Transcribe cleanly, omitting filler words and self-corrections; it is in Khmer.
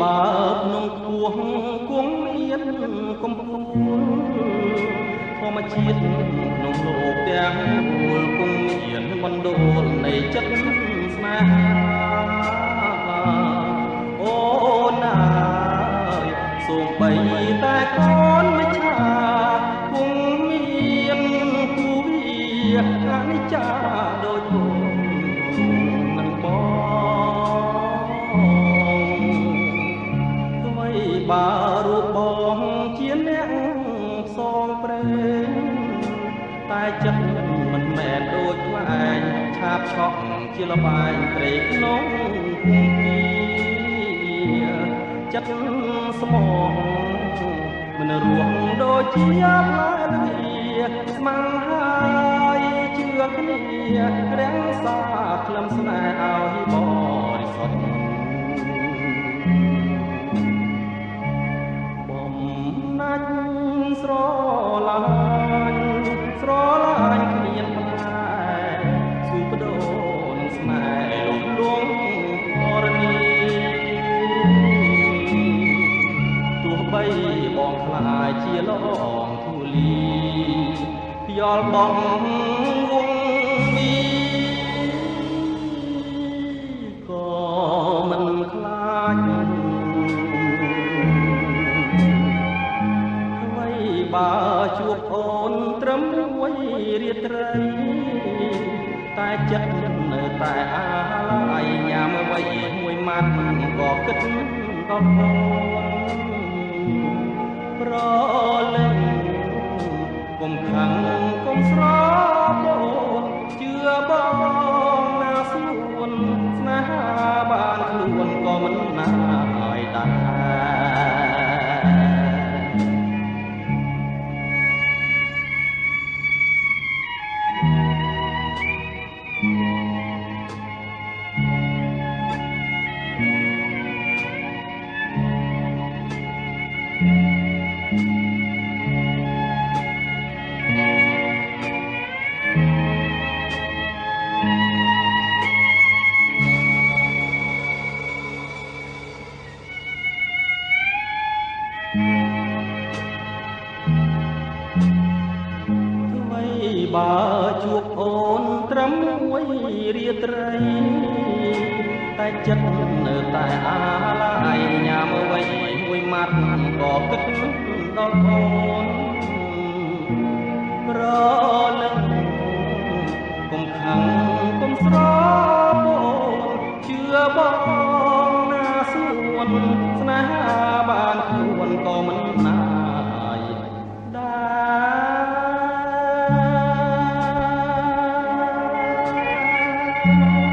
បើក្នុងខ្ពស់គង់មានកំពូលធម្មជាតិក្នុងលោកទាំងមូលគង់មានបណ្ដូលនៃចិត្តស្នេហាអូនណាយសូមបីតែកូនមិនឆាគង់មានគូវាអនិច្ចាដូចបងនឹងបងអ្វីបើរូបបងជាអ្នកផ្សងព្រេងតែចិត្តមិនមែនដូចខ្លែងឆាបឆក់ជាលបែងព្រៃក្នុងភូមិចិត្តស្មោះមិនរស់ដូចជាផ្លែលាស្មងហើយជឿគ្នារាំងសាក្លឹមស្នេហ៍ឲ្យបរិសុទ្ធបំណាច់ស្រឡាញ់គ្មានផ្លែស៊ូបដូនស្នេហ៍លំលងរនីទោះបីបងខ្លាចជាលងធូលីយល់បងវងមីក៏មិនខ្លាចអ្វីបើជួបអូនត្រឹមមួយរាត្រីតែចិត្តនៅតែអាឡ័យញ៉ាំអ្វីមួយម៉ាត់ក៏គិតដល់អូនប្រលឹងកុំខឹងកុំស្រពោនជឿបងណាស្នួនស្នេហាបានខ្លួនក៏មិនណាយដែរបើជួបអូនត្រឹមមួយរាត្រីតែចិត្តនៅតែអាឡ័យញ៉ាំអ្វីមួយម៉ាត់ក៏គិតដល់អូនប្រលឹងកុំខឹងកុំស្រពោនជឿបងណាស្នួនស្នេហាបានខ្លួនក៏មិនណាយដែរ